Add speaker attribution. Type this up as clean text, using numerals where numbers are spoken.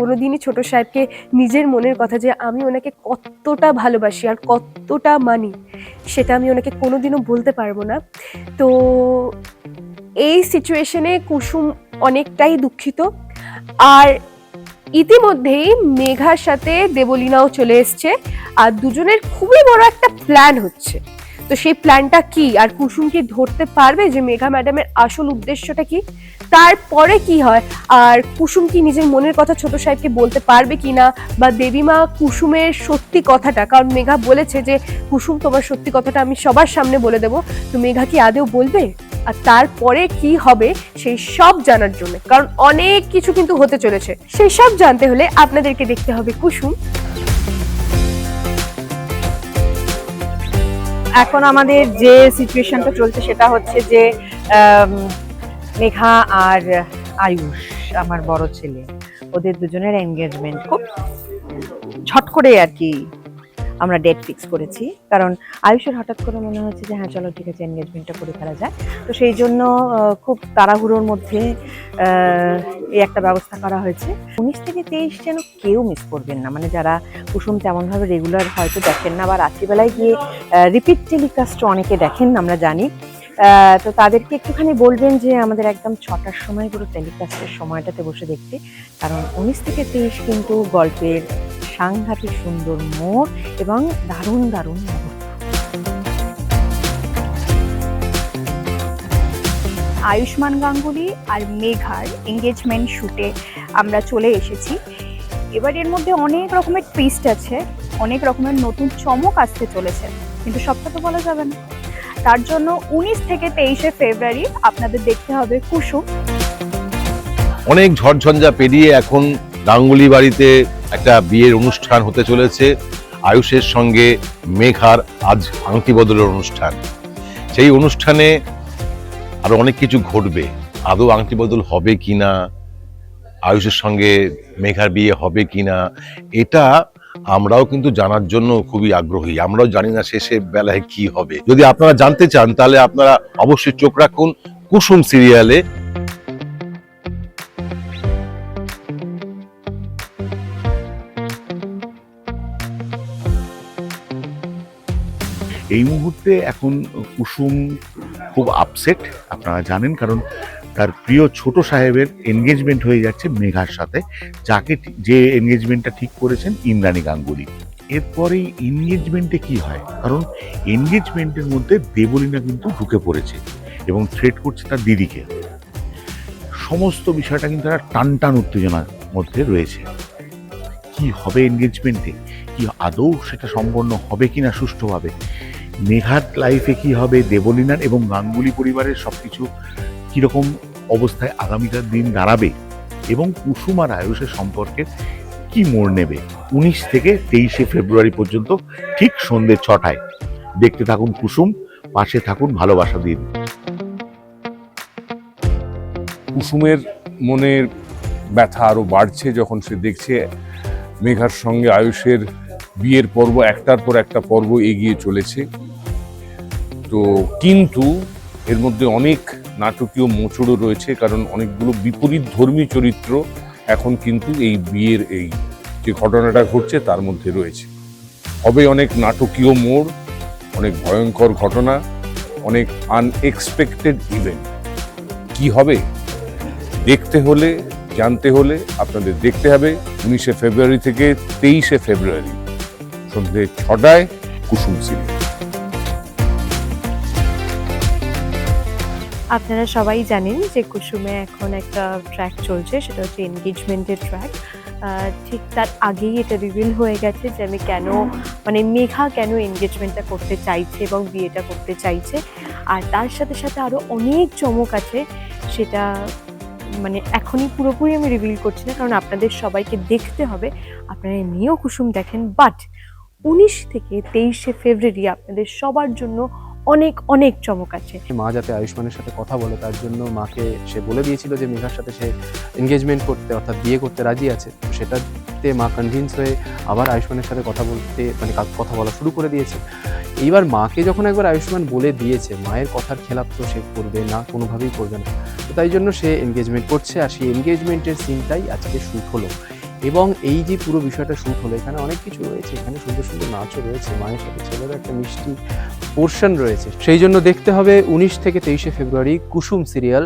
Speaker 1: কোনোদিনই ছোট সাহেবকে নিজের মনের কথা যে আমি ওনাকে কতটা ভালোবাসি আর কতটা মানি সেটা আমি ওনাকে কোনোদিনও বলতে পারবো না। তো এই সিচুয়েশনে কুসুম অনেকটাই দুঃখিত। আর ইতিমধ্যেই মেঘার সাথে দেবলীনাও চলে এসছে, আর দুজনের খুবই বড় একটা প্ল্যান হচ্ছে। তো সেই প্ল্যানটা কি, আর কুসুম কি ধরতে পারবে যে মেঘা ম্যাডামের আসল উদ্দেশ্যটা কি, তারপরে কি হয়, আর কুসুম কি নিজের মনের কথা ছোট সাহেবকে বলতে পারবে কিনা, বা দেবীমা কুসুমের সত্যি কথাটা, কারণ মেঘা বলেছে যে কুসুম তোমার সত্যি কথাটা আমি সবার সামনে বলে দেবো, তো মেঘা কি আদেও বলবে, আর তারপরে কি হবে সেই সব জানার জন্য, কারণ অনেক কিছু কিন্তু হতে চলেছে, সেই সব জানতে হলে আপনাদেরকে দেখতে হবে কুসুম।
Speaker 2: এখন আমাদের যে সিচুয়েশনটা চলছে সেটা হচ্ছে যে মেঘা আর আয়ুষ, আমার বড় ছেলে, ওদের দুজনের এনগেজমেন্ট খুব ঝট করে আর কি আমরা ডেট ফিক্স করেছি। কারণ আয়ুষের হঠাৎ করে মনে হচ্ছে যে হ্যাঁ চলো ঠিক আছে এনগেজমেন্টটা করে ফেলা যায়। তো সেই জন্য খুব তাড়াহুড়োর মধ্যে এই একটা ব্যবস্থা করা হয়েছে। 19 থেকে 23 যেন কেউ মিস করবেন না, মানে যারা কুসুম তেমনভাবে রেগুলার হয়তো দেখেন না বা রাত্রিবেলায় গিয়ে রিপিট টেলিকাস্ট অনেকে দেখেন আমরা জানি, তো তাদেরকে একটুখানি বলবেন যে আমাদের একদম 6টার সময় পুরো টেলিকাস্টের সময়টাতে বসে দেখতে। কারণ 19 থেকে 23 কিন্তু গল্পের সাংঘাতিক সুন্দর মোড় এবং দারুণ দারুণ মুহূর্ত।
Speaker 3: আয়ুষ্মান গাঙ্গুলি আর মেঘার এঙ্গেজমেন্ট শুটে আমরা চলে এসেছি। এবার এর মধ্যে অনেক রকমের টুইস্ট আছে, অনেক রকমের নতুন চমক আসতে চলেছে, কিন্তু সবটা তো বলা যাবে না। তার জন্য 19 থেকে 23 ফেব্রুয়ারি আপনাদের দেখতে হবে কুসুম।
Speaker 4: অনেক ঝড়ঝঞ্ঝা পেরিয়ে এখন গাঙ্গুলি বাড়িতে একটা বিয়ের অনুষ্ঠান হতে চলেছে। আয়ুষের সঙ্গে মেঘার আজ আংটি বদলের অনুষ্ঠান। সেই অনুষ্ঠানে আরো অনেক কিছু ঘটবে। আদৌ আংটি বদল হবে কিনা, আয়ুষের সঙ্গে মেঘার বিয়ে হবে কিনা, এটা আমরাও কিন্তু জানার জন্য খুবই আগ্রহী। আমরাও জানি না শেষে বেলায় কি হবে। যদি আপনারা জানতে চান তাহলে আপনারা অবশ্যই চোখ রাখুন কুসুম সিরিয়ালে।
Speaker 5: এই মুহূর্তে এখন কুসুম খুব আপসেট, আপনারা জানেন, কারণ তার প্রিয় ছোট সাহেবের এনগেজমেন্ট হয়ে যাচ্ছে মেঘার সাথে, যে এনগেজমেন্টটা ঠিক করেছেন ইন্দ্রাণী গাঙ্গুলি। এরপরে এনগেজমেন্টে কি হয়, কারণ এনগেজমেন্টের মধ্যে দেবলীনা কিন্তু ঢুকে পড়েছে এবং থ্রেট করছে তার দিদিকে। সমস্ত বিষয়টা কিন্তু একটা টান টান উত্তেজনার মধ্যে রয়েছে। কি হবে এনগেজমেন্টে, কি আদৌ সেটা সম্পন্ন হবে কিনা সুষ্ঠুভাবে, মেঘার লাইফে কি হবে, দেবলীনার এবং গাঙ্গুলি পরিবারের সবকিছু কিরকম অবস্থায় আগামীকার দিন দাঁড়াবে, এবং কুসুম আর আয়ুষের সম্পর্কে কি মোড় নেবে 19 থেকে 23 ফেব্রুয়ারি পর্যন্ত ঠিক সন্ধ্যে 6টায়। দেখতে থাকুন কুসুম, পাশে থাকুন, ভালোবাসা দিন।
Speaker 6: কুসুমের মনের ব্যথা আরো বাড়ছে যখন সে দেখছে মেঘার সঙ্গে আয়ুষের বিয়ের পর্ব একটার পর একটা পর্ব এগিয়ে চলেছে। তো কিন্তু এর মধ্যে অনেক নাটকীয় মোচড়ও রয়েছে, কারণ অনেকগুলো বিপরীত ধর্মী চরিত্র এখন কিন্তু এই বিয়ের এই যে ঘটনাটা ঘটছে তার মধ্যে রয়েছে। হবে অনেক নাটকীয় মোড়, অনেক ভয়ঙ্কর ঘটনা, অনেক আনএক্সপেক্টেড ইভেন্ট। কি হবে দেখতে হলে, জানতে হলে আপনাদের দেখতে হবে 19 ফেব্রুয়ারি থেকে 23 ফেব্রুয়ারি সন্ধ্যে 6টায় কুসুম সিরিয়াল।
Speaker 1: আপনারা সবাই জানেন যে কুসুমে এখন একটা ট্র্যাক চলছে, সেটা হচ্ছে এনগেজমেন্টের ট্র্যাক। ঠিক তার আগেই এটা রিভিল হয়ে গেছে যে আমি কেন, মানে মেঘা কেন এনগেজমেন্টটা করতে চাইছে এবং বিয়েটা করতে চাইছে। আর তার সাথে সাথে আরও অনেক চমক আছে, সেটা মানে এখনই পুরোপুরি আমি রিভিল করছি না, কারণ আপনাদের সবাইকে দেখতে হবে। আপনারা এমনিও কুসুম দেখেন, বাট 19 থেকে 23 ফেব্রুয়ারি আপনাদের সবার জন্য অনেক অনেক চমক আছে।
Speaker 7: মা যাতে আয়ুষ্মানের সাথে কথা বলে তার জন্য মাকে সে বলে দিয়েছিল যে মেঘার সাথে সে এনগেজমেন্ট করতে অর্থাৎ বিয়ে করতে রাজি আছে। সেটাতে মা কনভিন্স হয়ে আবার আয়ুষ্মানের সাথে কথা বলতে, মানে কথা বলা শুরু করে দিয়েছে। এইবার মাকে যখন একবার আয়ুষ্মান বলে দিয়েছে, মায়ের কথার খেলাপ তো সে করবে না, কোনোভাবেই করবে না। তো তাই জন্য সে এনগেজমেন্ট করছে, আর সেই এনগেজমেন্টের সিনটাই আজকে শ্যুট হলো। এবং এই যে পুরো বিষয়টা শ্যুট হলো, এখানে অনেক কিছু রয়েছে, এখানে সুন্দর সুন্দর নাচও রয়েছে, মায়ের সাথে ছেলেরও একটা মিষ্টি পোর্শন রয়েছে। সেই জন্য দেখতে হবে 19 থেকে 23শে ফেব্রুয়ারি কুসুম সিরিয়াল।